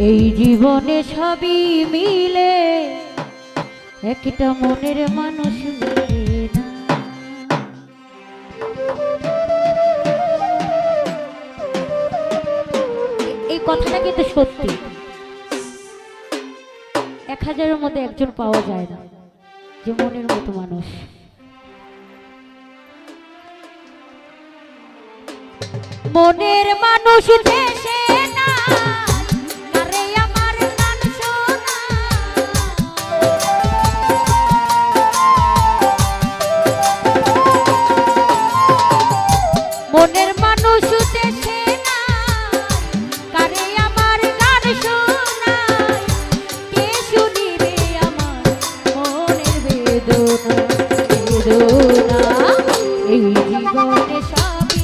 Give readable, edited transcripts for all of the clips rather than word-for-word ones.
এই জীবনে সবই মিলে একটা মনের মানুষ মিলে না। এই কথাটা কিন্তু সত্যি, 1000-এর মধ্যে একজন পাওয়া যায় না যে মনের মতো মানুষ। মনের মানুষ দেশে না আরে আমার গান শোনা, মনের মানুষ দেশে না কারে আমার গান শোনা, কে শুনিবে আমার মনের বেদনা বেদনা। এই জীবনে সবই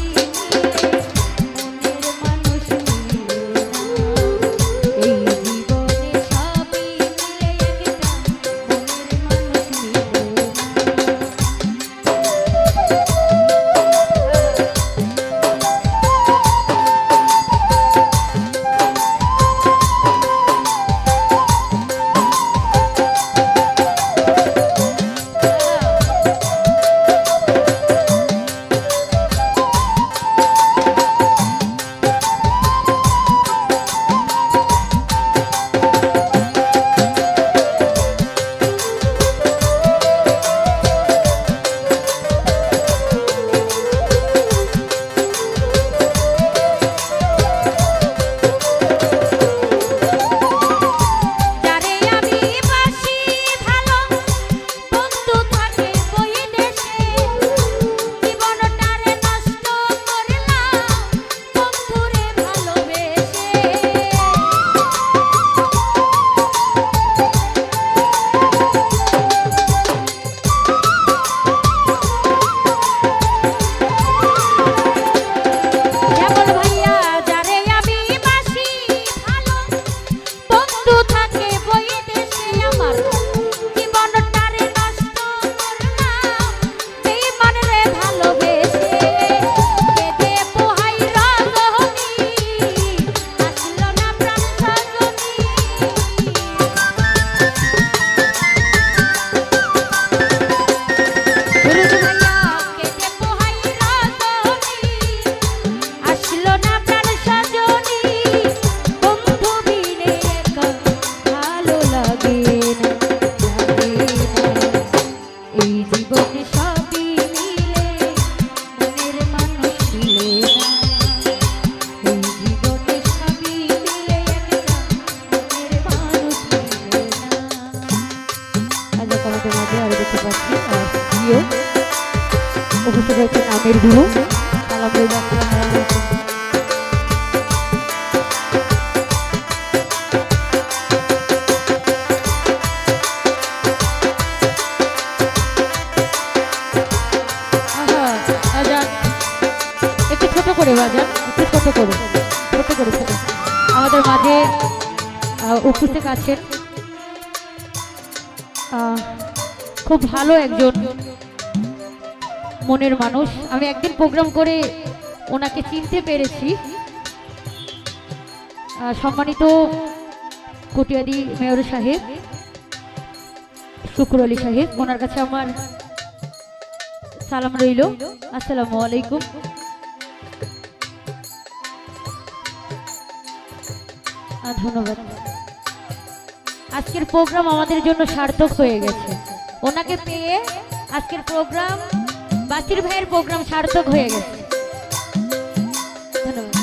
উপস্থিত হয়েছেন আমির গুরু। সালাম রইল। একটু ছোট করে বাজান, একটু ছোট করে ছোট। আমাদের মাঝে উপস্থিত আছেন খুব ভালো একজন মনের মানুষ। আমি একদিন প্রোগ্রাম করে ওনাকে চিনতে পেরেছি। সম্মানিত কটিয়াদি মেয়র সাহেব শুকুর আলী সাহেব, ওনার কাছে আমার সালাম রইল। আসসালামু আলাইকুম। ধন্যবাদ। আজকের প্রোগ্রাম আমাদের জন্য সার্থক হয়ে গেছে। ওনাকে পেয়ে আজকের প্রোগ্রাম, বাসির ভাইয়ের প্রোগ্রাম সার্থক হয়ে গেছে। ধন্যবাদ।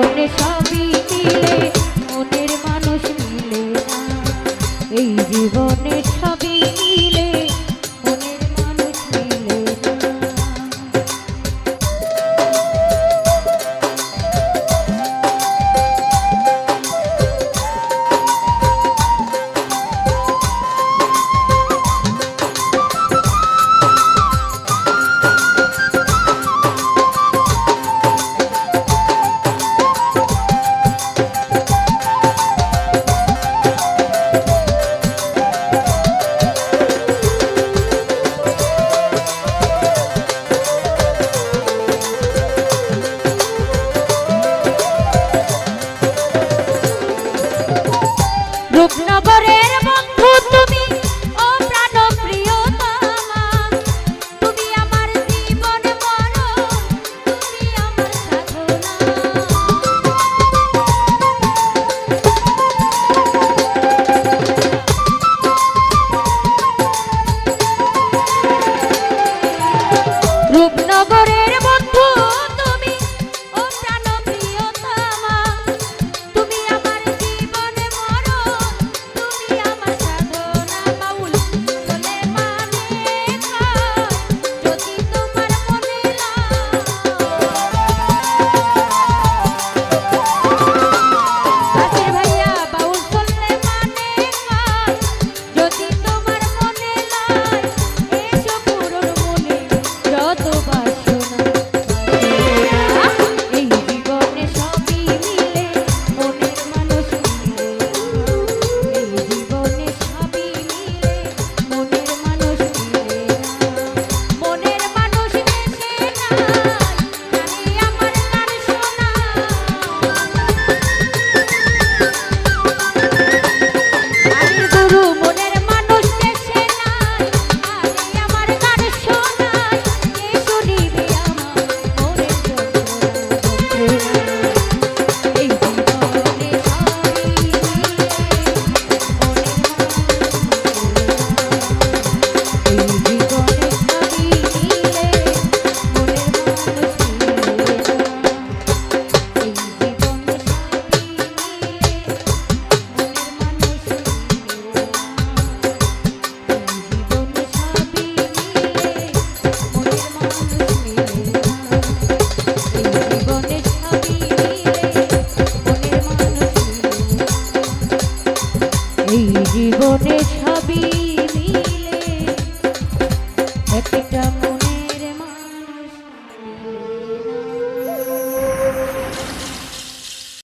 জীবনে সবই মিলে মনের মানুষ মিলে না, এই জীবনে সবই মিলে মনের মানুষ মিলে না। রূপনগরের বন্ধু তুমি, ও প্রাণ প্রিয়তমা, তুমি আমার জীবন মরণ, তুমি আমার সাধনা। রূপনগরের বন্ধু তুমি, ও প্রাণ প্রিয়তমা, তুমি আমার জীবন মরণ, তুমি আমার সাধনা। বাউল বলে মানে যদি তোমার মনে নাসির ভাইয়া, বাউল বললে মানে যদি তোমার মনে লাই, এসো পুরোর মনে যত বাসনা। এই জীবনে সবই মিলে মনের মানুষ মিলে না, এই জীবনে সবই মিলে মনের মানুষ মিলে না। মনের মানুষ দেশে নাই, জানি আমার গান শোনা। আরে গুরু মনের মানুষ দেশে নাই, আরে আমার গান শোনাই, কে শুনিবে আমার মনের যন্ত্রণা। এই জীবনে সবই মিলে মনের মানুষ মিলে না, এই জীবনে সবই মিলে মনের মানুষ মিলে না, এই জীবনে সবই মিলে এই জীবনে